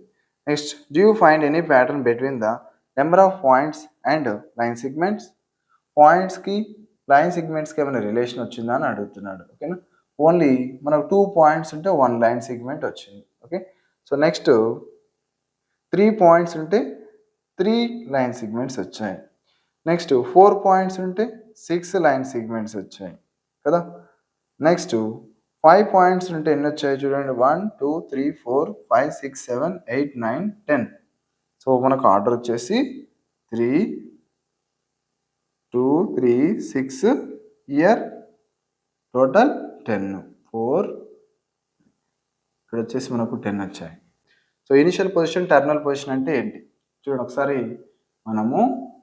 Next do you find any pattern between the number of points and line segments. పాయింట్స్కి line సెగ్మెంట్స్కి ఏమైనా relation వచ్చిందా అని అడుగుతున్నాడు. ఓకేనా. ఓన్లీ మనకు 2 పాయింట్స్ ఉంటే 1 లైన్ సెగ్మెంట్ వచ్చింది. ఓకే. సో నెక్స్ట్ 3 పాయింట్స్ ఉంటే 3 లైన్ సెగ్మెంట్స్ వచ్చాయి. నెక్స్ట్ 4 పాయింట్స్ ఉంటే 6 లైన్ సెగ్మెంట్స్ వచ్చాయి కదా. నెక్స్ట్ 5 పాయింట్స్ ఉంటే ఎన్ని వచ్చాయి చూడండి, 1 2 3 4 5 6 7 8 9 10. సో మనకు ఆర్డర్ వచ్చేసి 3 2 3 6 ఇయర్ టోటల్ 10 4 ఇక్కడ వచ్చేసి మనకు 10 వచ్చాయి. So initial position terminal position అంటే ఏంటి చూడండి ఒకసారి. మనము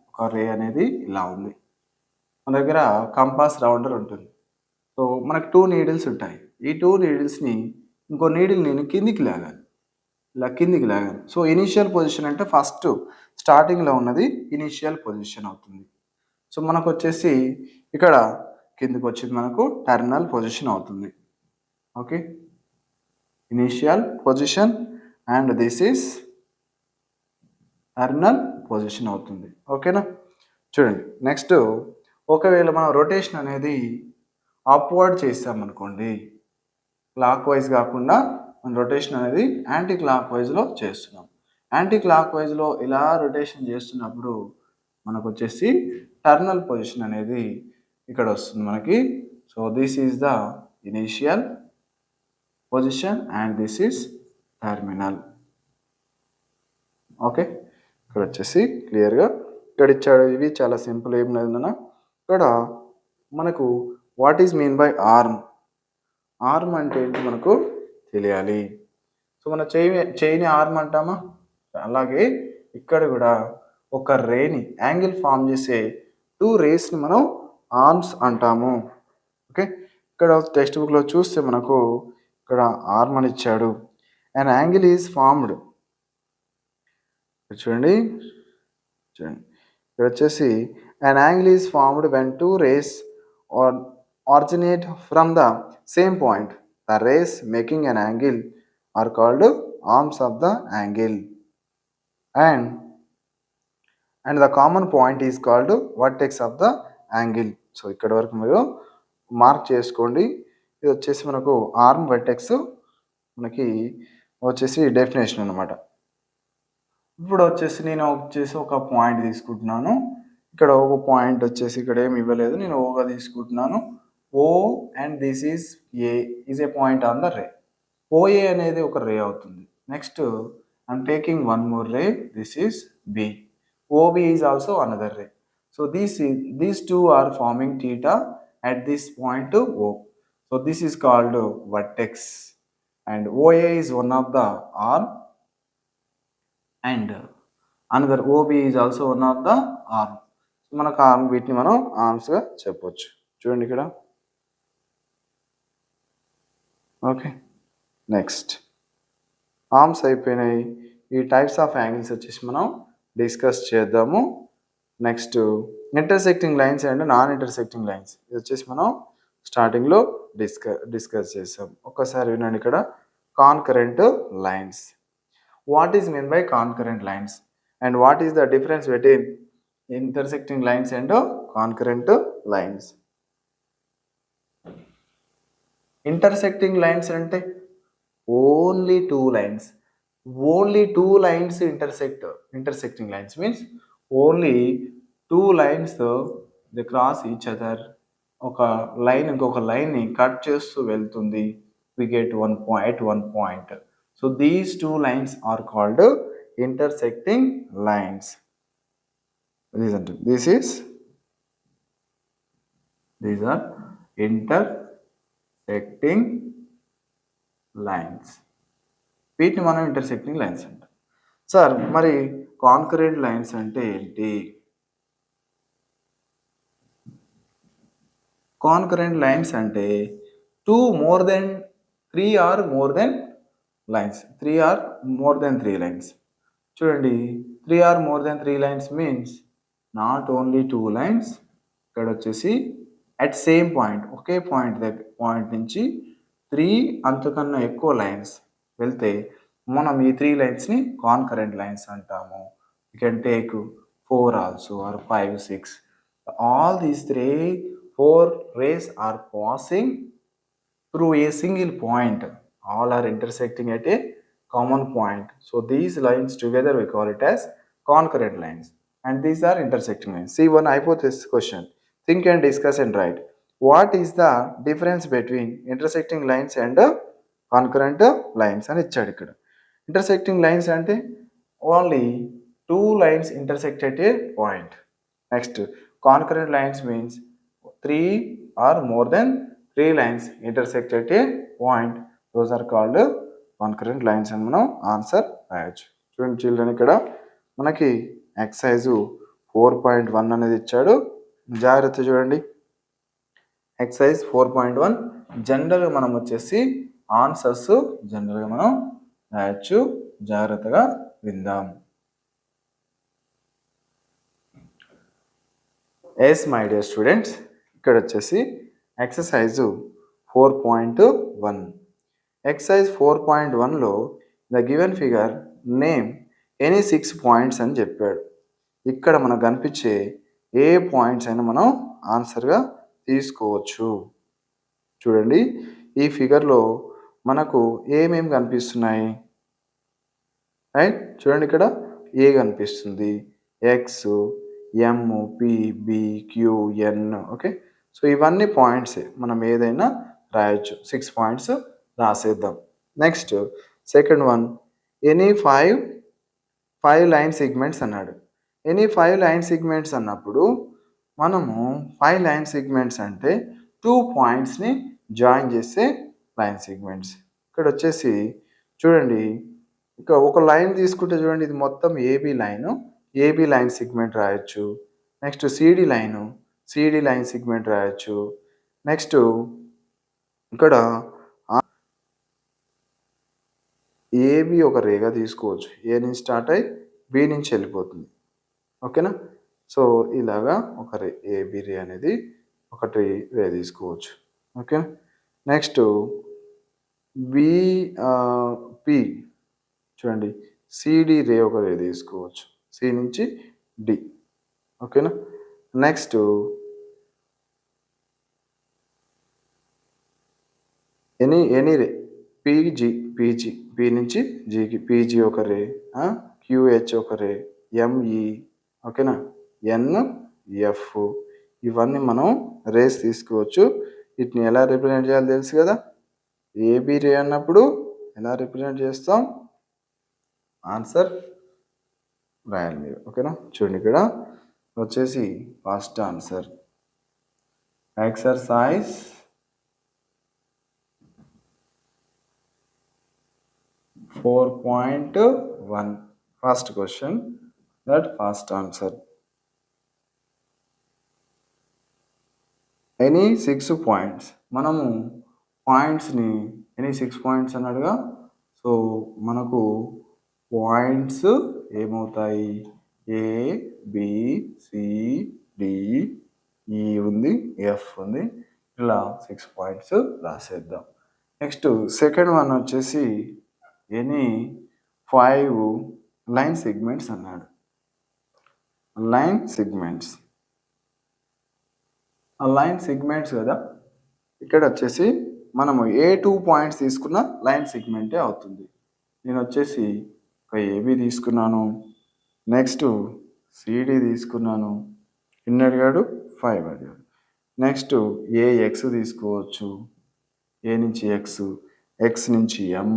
ఒక రే అనేది ఇలా ఉంది, మన దగ్గర కంపాస్ రౌండర్ ఉంటుంది. సో మనకు 2 నీడిల్స్ ఉంటాయి. ఈ 2 నీడిల్స్ని ఇంకో నీడిల్ నేను కిందికి లాగాను, ఇలా కిందికి లాగాను. సో ఇనిషియల్ పొజిషన్ అంటే ఫస్ట్ స్టార్టింగ్లో ఉన్నది ఇనిషియల్ పొజిషన్ అవుతుంది. సో మనకు వచ్చేసి ఇక్కడ కిందికి వచ్చింది మనకు టెర్మినల్ పొజిషన్ అవుతుంది. Okay, initial position and this is terminal position అవుతుంది. ఓకేనా, చూడండి నెక్స్ట్ ఒకవేళ మనం రొటేషన్ అనేది అప్వర్డ్ చేస్తామనుకోండి, క్లాక్ వైజ్ కాకుండా మన రొటేషన్ అనేది యాంటీ క్లాక్ వైజ్లో చేస్తున్నాం. యాంటీ క్లాక్ వైజ్లో ఇలా రొటేషన్ చేస్తున్నప్పుడు మనకు వచ్చేసి టెర్మినల్ పొజిషన్ అనేది ఇక్కడ వస్తుంది మనకి. So this is the initial position and this is terminal. Okay, ఇక్కడ వచ్చేసి క్లియర్గా ఇక్కడ ఇచ్చాడు. ఇవి చాలా సింపుల్, ఏం లేదన్నా. ఇక్కడ మనకు what is mean by arm. Arm అంటే ఏంటి మనకు తెలియాలి. సో మన చేయిని ఆర్మ్ అంటామా, అలాగే ఇక్కడ కూడా ఒక రేని యాంగిల్ ఫామ్ చేసే 2 రేస్ని మనం ఆర్మ్స్ అంటాము. ఓకే, ఇక్కడ టెక్స్ట్ బుక్లో చూస్తే మనకు ఇక్కడ ఆర్మ్ అని ఇచ్చాడు. అండ్ యాంగిల్ ఈజ్ ఫార్మ్డ్, చూడండి చూడండి ఇక్కడ వచ్చేసి an angle is formed when 2 rays originate from the same point. The rays making an angle are called arms of the angle and the common point is called vertex of the angle. So ఇక్కడ వరకు మీరు mark చేసుకోండి. ఇది వచ్చేసి మనకు arm vertex మనకి వచ్చేసి definition అనమాట. ఇప్పుడు వచ్చేసి నేను ఒక పాయింట్ తీసుకుంటున్నాను. ఇక్కడ ఒక పాయింట్ వచ్చేసి ఇక్కడ ఏమి ఇవ్వలేదు, నేను ఓగా తీసుకుంటున్నాను. O and this is A is a point on the ray. OA అనేది ఒక రే అవుతుంది. Next I'm taking one more ray, this is B. OB is also another ray. So these two are forming theta at this point O. So this is called vertex and OA is one of the arm and another OB is also one of the arm. So మనకు arm వీటిని మనం ఆర్మ్స్గా చెప్పొచ్చు. చూడండి ఇక్కడ. Okay, next arms అయిపోయినాయి. ఈ types of angles వచ్చేసి మనం డిస్కస్ చేద్దాము. Next intersecting lines and non intersecting lines, ఇది వచ్చేసి మనం స్టార్టింగ్లో డిస్కస్ చేసాం. ఒక్కసారి వినండి. ఇక్కడ concurrent lines. What is mean by concurrent lines and what is the difference between intersecting lines and concurrent lines? ఇంటర్సెక్టింగ్ లైన్స్ అంటే only two lines intersecting lines means only two lines they cross each other. ఒక line ఇంకొక లైన్ని cut చేస్తూ వెళ్తుంది. we get one point. So these two lines are called intersecting lines. These are intersecting lines. వీటిని మనం intersecting lines అంటాం. Sir మరి concurrent lines అంటే ఏంటి? కాన్కరెంట్ లైన్స్ అంటే three or more than lines. 3 or more than 3 lines. చూడండి, 3 or more than 3 lines means not only 2 lines. ఇక్కడ వచ్చేసి at same point, ఒకే పాయింట్ నుంచి 3 అంతకన్నా ఎక్కువ లైన్స్ వెళ్తే మనం ఈ 3 లైన్స్ని కాన్కరెంట్ లైన్స్ అంటాము. You can take 4 also or 5, 6. All these 4 rays are passing through a single point. All are intersecting at a common point. So these lines together we call it as concurrent lines and these are intersecting lines. See one hypothesis question. Think and discuss and right. What is the difference between intersecting lines and concurrent lines అని ఇచ్చాడు ఇక్కడ. Intersecting లైన్స్ అంటే only two lines intersect at a point. Next, concurrent lines means three or more than three lines intersect at a point. Those are called concurrent lines అని మనం answer రాయొచ్చు. చూడండి children, ఇక్కడ మనకి ఎక్సర్సైజ్ 4.1 అనేది ఇచ్చాడు. జాగ్రత్త చూడండి. ఎక్సర్సైజ్ 4.1 జనరల్గా మనం వచ్చేసి ఆన్సర్స్ జనరల్గా మనం రాయొచ్చు. జాగ్రత్తగా విందాం. ఎస్ మై డియర్ స్టూడెంట్స్, ఇక్కడ వచ్చేసి ఎక్సర్సైజు 4.1. ఎక్సర్సైజ్ 4.1లో the given figure name any 6 points అని చెప్పాడు. ఇక్కడ మనకు కనిపించే ఏ పాయింట్స్ అయినా మనం ఆన్సర్గా తీసుకోవచ్చు. చూడండి, ఈ ఫిగర్లో మనకు ఏమేమి కనిపిస్తున్నాయి? రైట్, చూడండి, ఇక్కడ ఏ కనిపిస్తుంది, X, M, P, B, Q, N. Okay, so ఇవన్నీ పాయింట్సే, మనం ఏదైనా రాయొచ్చు. 6 పాయింట్స్ రాసేద్దాం. Next second one, any five line segments అన్నాడు. ఎనీ 5 లైన్ సెగ్మెంట్స్ అన్నప్పుడు మనము 5 లైన్ సెగ్మెంట్స్ అంటే 2 పాయింట్స్ని జాయిన్ చేసే లైన్ సెగ్మెంట్స్. ఇక్కడ వచ్చేసి చూడండి, ఇక ఒక లైన్ తీసుకుంటే చూడండి, ఇది మొత్తం ఏబీ లైన్ సెగ్మెంట్ రాయొచ్చు. నెక్స్ట్ సిడి లైన్ సెగ్మెంట్ రాయొచ్చు. నెక్స్ట్ ఇక్కడ ఏబి ఒక రేగా తీసుకోవచ్చు. ఏ నుంచి స్టార్ట్ అయ్యి బి నుంచి వెళ్ళిపోతుంది. ఓకేనా, సో ఇలాగా ఒక రే, ఏబి రే అనేది ఒకటి రే తీసుకోవచ్చు. ఓకే, నెక్స్ట్ పి చూడండి, సిడి రే ఒక రే తీసుకోవచ్చు, సి నుంచి డి. ఓకేనా, నెక్స్ట్ ఎనీ రే, పీజీ పి నుంచి జీకి పీజీ ఒక రే, క్యూహెచ్ ఒక రే, ఎంఈ. ఓకేనా, ఎన్ఎఫ్, ఇవన్నీ మనం రేస్ తీసుకోవచ్చు. వీటిని ఎలా రిప్రజెంట్ చేయాలో తెలుసు కదా. ఏబి రే అన్నప్పుడు ఎలా రిప్రజెంట్ చేస్తాం, ఆన్సర్ రాయాలి మీరు. ఓకేనా, చూడండి, ఇక్కడ వచ్చేసి first answer exercise 4.1 first question, that first answer. Any 6 points, మనము పాయింట్స్ని ఎనీ 6 పాయింట్స్ అన్నాడుగా. సో మనకు పాయింట్స్ ఏమవుతాయి, ఏ, బి, సి, డి, ఈ ఉంది, ఎఫ్ ఉంది, ఇలా 6 పాయింట్స్ రాసేద్దాం. నెక్స్ట్ సెకండ్ వన్ వచ్చేసి ఎనీ 5 లైన్ సెగ్మెంట్స్ అన్నాడు. లైన్ సెగ్మెంట్స్ కదా. ఇక్కడ వచ్చేసి మనము ఏ 2 పాయింట్స్ తీసుకున్న లైన్ సెగ్మెంటే అవుతుంది. నేను వచ్చేసి ఒక ఏబి తీసుకున్నాను, నెక్స్ట్ సిడి తీసుకున్నాను, ఎన్ని అడిగాడు, 5 అడిగాడు. నెక్స్ట్ ఏఎక్స్ తీసుకోవచ్చు, ఏ నుంచి ఎక్స్ నుంచి ఎమ్.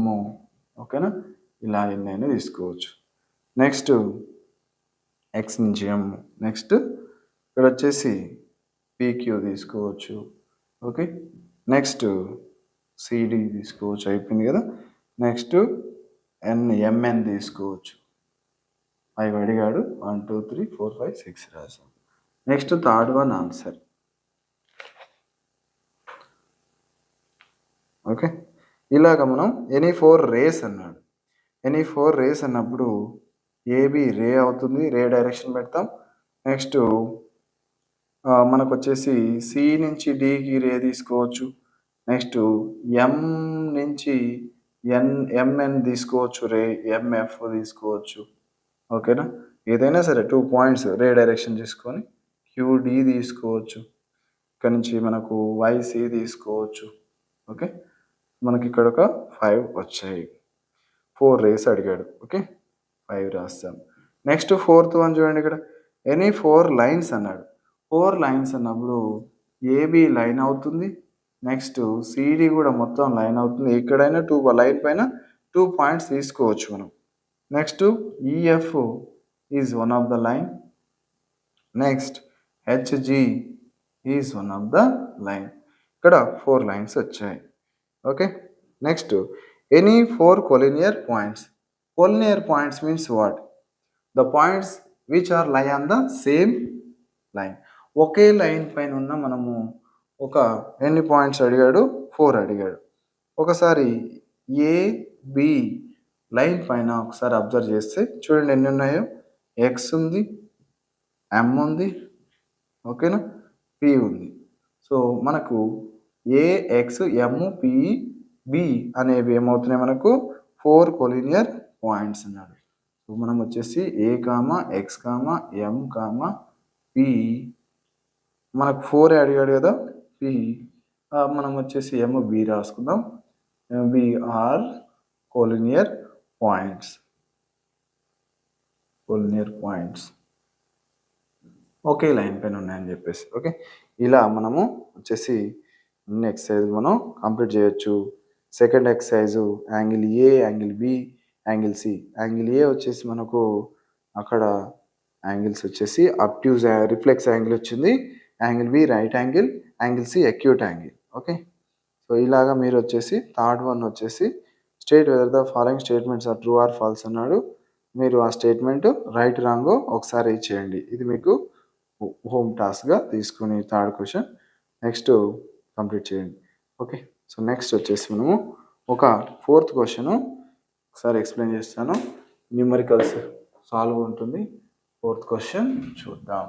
ఓకేనా, ఇలా ఎన్నైనా తీసుకోవచ్చు. నెక్స్ట్ ఎక్స్ నుంచి ఎమ్. నెక్స్ట్ ఇక్కడ వచ్చేసి పీక్యూ తీసుకోవచ్చు. ఓకే, నెక్స్ట్ సిడి తీసుకోవచ్చు, అయిపోయింది కదా. నెక్స్ట్ ఎంఎన్ తీసుకోవచ్చు, 5 అడిగాడు, 1 2 3 4 5 6 రాసాం. Next third one answer. Okay, ఇలాగ మనం ఎనీ 4 రేస్ అన్నాడు. ఎనీ 4 రేస్ అన్నప్పుడు ఏబి రే అవుతుంది, రే డైరెక్షన్ పెడతాం. నెక్స్ట్ మనకు వచ్చేసి సి నుంచి డికి రే తీసుకోవచ్చు. నెక్స్ట్ ఎం నుంచి ఎంఎన్ తీసుకోవచ్చు, రే ఎంఎఫ్ తీసుకోవచ్చు. ఓకేనా, ఏదైనా సరే 2 పాయింట్స్ రే డైరెక్షన్ తీసుకొని క్యూడి తీసుకోవచ్చు. ఇక్కడ నుంచి మనకు వైసి తీసుకోవచ్చు. ఓకే, మనకి ఇక్కడ ఒక 5 వచ్చాయి. 4 రేస్ అడిగాడు. ఓకే, 5 రాస్తాం. నెక్స్ట్ ఫోర్త్ వన్ చూడండి, ఇక్కడ ఎనీ 4 లైన్స్ అన్నాడు. 4 లైన్స్ అన్నప్పుడు ఏబి లైన్ అవుతుంది. నెక్స్ట్ సిడి కూడా మొత్తం లైన్ అవుతుంది. ఎక్కడైనా లైన్ పైన 2 పాయింట్స్ తీసుకోవచ్చు మనం. Next EF is one of the line. Next HG is one of the line. ఇక్కడ 4 లైన్స్ వచ్చాయి. Okay. Next any 4 collinear points. Collinear points means what? The points which are lie on the same line. ఒకే line పైన ఉన్న మనము ఒక ఎన్ని points అడిగాడు? 4 అడిగాడు. ఒకసారి ఏబి లైన్ పైన ఒకసారి అబ్జర్వ్ చేస్తే చూడండి ఎన్ని ఉన్నాయో. ఎక్స్ ఉంది, ఎం ఉంది, ఓకేనా, పి ఉంది. సో మనకు ఏఎక్స్ ఎం పి బి అనేవి ఏమవుతున్నాయి మనకు 4 కొలినియర్ పాయింట్స్ అన్నాడు. సో మనం వచ్చేసి A comma X comma M comma P, మనకు 4 అడిగాడు కదా, పి మనం వచ్చేసి ఎం బి రాసుకుందాం. B are collinear points. Collinear points ఒకే లైన్ పైన ఉన్నాయని చెప్పేసి. ఓకే, ఇలా మనము వచ్చేసి అన్ని ఎక్సర్సైజ్ మనం కంప్లీట్ చేయొచ్చు. Second exercise angle A, angle B, angle C. Angle A వచ్చేసి మనకు అక్కడ యాంగిల్స్ వచ్చేసి అబ్ట్యూజ్ రిఫ్లెక్స్ యాంగిల్ వచ్చింది. Angle B right angle, angle C acute angle. Okay, so ఇలాగా మీరు వచ్చేసి థర్డ్ వన్ వచ్చేసి state whether the following statements are true or false అన్నాడు. మీరు ఆ స్టేట్మెంట్ రైట్ రాంగో ఒకసారి చేయండి. ఇది మీకు హోమ్ టాస్క్గా తీసుకుని థర్డ్ క్వశ్చన్ నెక్స్ట్ కంప్లీట్ చేయండి. ఓకే, సో నెక్స్ట్ వచ్చేసి మనము ఒక ఫోర్త్ క్వశ్చన్ ఒకసారి ఎక్స్ప్లెయిన్ చేస్తాను. న్యూమరికల్స్ సాల్వ్ ఉంటుంది. ఫోర్త్ క్వశ్చన్ చూద్దాం.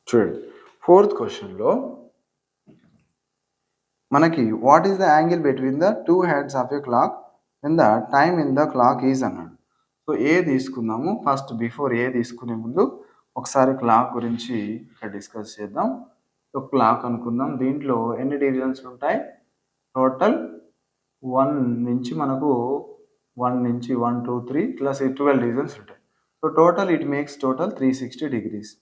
చూడండి, ఫోర్త్ క్వశ్చన్లో మనకి what is the angle between the 2 heads of a clock when the time in the clock is అన్నాడు. సో ఏ తీసుకుందాము. ఫస్ట్ బిఫోర్ ఏ తీసుకునే ముందు ఒకసారి క్లాక్ గురించి ఇక్కడ డిస్కస్ చేద్దాం. సో క్లాక్ అనుకుందాం. దీంట్లో ఎన్ని డివిజన్స్ ఉంటాయి? టోటల్ 1 నుంచి మనకు 1 నుంచి 1 2 3 ప్లస్ 12 డివిజన్స్ ఉంటాయి. So total it makes total 360 degrees.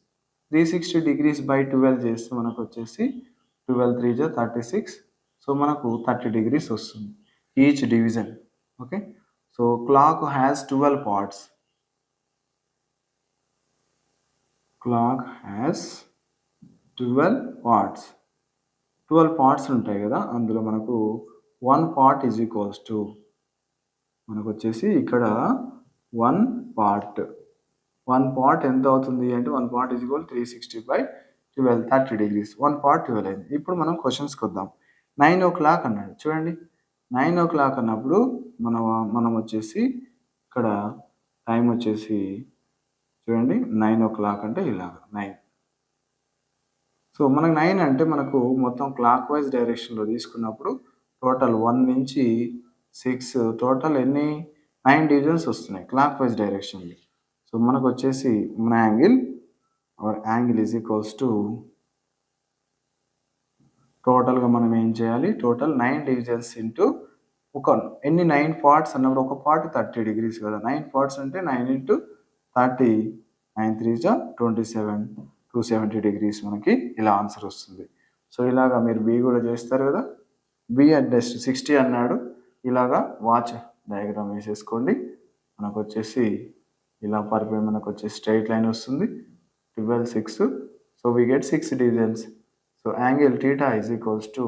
360 degrees by 12 చేస్తే మనకు వచ్చేసి 12 3 జా 36. సో మనకు 30 డిగ్రీస్ వస్తుంది each division. Okay, so clock has 12 parts. Clock has 12 parts. 12 parts ఉంటాయి కదా, అందులో మనకు 1 పార్ట్ ఈజ్ ఈక్వల్స్ టు మనకు వచ్చేసి ఇక్కడ 1 పార్ట్. 1 పార్ట్ ఎంత అవుతుంది అంటే 1 part is equal 360 by 12, 30 degrees. 1 part 12 అయింది. ఇప్పుడు మనం క్వశ్చన్స్కి వద్దాం. 9 o'clock అన్నాడు. చూడండి, 9 o'clock అన్నప్పుడు మనం వచ్చేసి ఇక్కడ టైం వచ్చేసి చూడండి 9 o'clock అంటే ఇలాగ 9. సో మనకు 9 అంటే మనకు మొత్తం క్లాక్ వైజ్ డైరెక్షన్లో తీసుకున్నప్పుడు టోటల్ 1 నుంచి 6 టోటల్ ఎన్ని 9 డివిజన్స్ వస్తున్నాయి క్లాక్ వైజ్ డైరెక్షన్లో. సో మనకు వచ్చేసి మన యాంగిల్ ఈజ్ ఈక్వల్స్ టు టోటల్గా మనం ఏం చేయాలి? టోటల్ 9 డివిజన్స్ ఇంటూ ఎన్ని 9 పార్ట్స్ అన్నప్పుడు ఒక పార్ట్ 30 డిగ్రీస్ కదా. 9 పార్ట్స్ అంటే 9 ఇంటూ 30, 9 3 జా 27, 270 డిగ్రీస్ మనకి ఇలా ఆన్సర్ వస్తుంది. సో ఇలాగా మీరు బి కూడా చేస్తారు కదా. బి అడ్జస్ట్ 60 అన్నాడు. ఇలాగా వాచ్ డయాగ్రామ్ వేసేసుకోండి. మనకు వచ్చేసి ఇలా మనకు వచ్చేసి స్ట్రైట్ లైన్ వస్తుంది. 12 6. So we get 6 divisions. So angle theta is equals to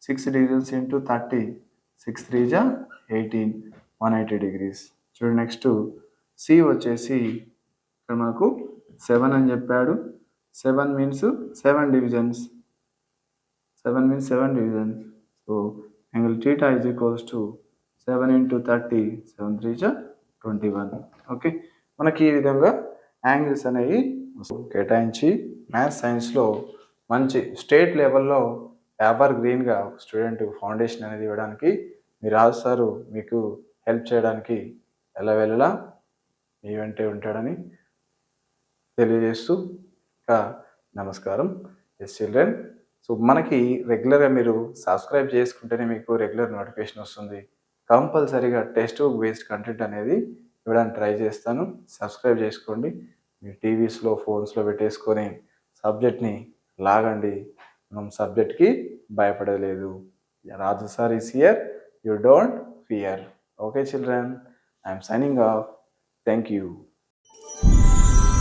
6 divisions into 30, 6 3 జా 18, 180 డిగ్రీస్. చూడండి, నెక్స్ట్ సి వచ్చేసి ఇక్కడ మనకు 7 అని చెప్పాడు. 7 means 7 divisions. 7 means 7 divisions. So angle theta is equals to 7 into 30, 7 3 జా 21. ఓకే, మనకి ఈ విధంగా యాంగిల్స్ అనేవి కేటాయించి మ్యాథ్స్ సైన్స్లో మంచి స్టేట్ లెవెల్లో ఎవర్ గ్రీన్గా స్టూడెంట్ ఫౌండేషన్ అనేది ఇవ్వడానికి మీ రాజు సారు మీకు హెల్ప్ చేయడానికి వెళ్ళలా మీ వెంటే ఉంటాడని తెలియజేస్తూ ఇంకా నమస్కారం. ఎస్ చిల్డ్రన్, సో మనకి రెగ్యులర్గా మీరు సబ్స్క్రైబ్ చేసుకుంటేనే మీకు రెగ్యులర్ నోటిఫికేషన్ వస్తుంది. కంపల్సరీగా టెక్స్ట్ బుక్ బేస్డ్ కంటెంట్ అనేది ఇవ్వడానికి ట్రై చేస్తాను. సబ్స్క్రైబ్ చేసుకోండి. మీ టీవీస్లో ఫోన్స్లో పెట్టేసుకొని సబ్జెక్ట్ని లాగండి. మనం సబ్జెక్ట్కి భయపడలేదు. Raju sir is here, you don't fear. Okay children, I'm signing off. Thank you.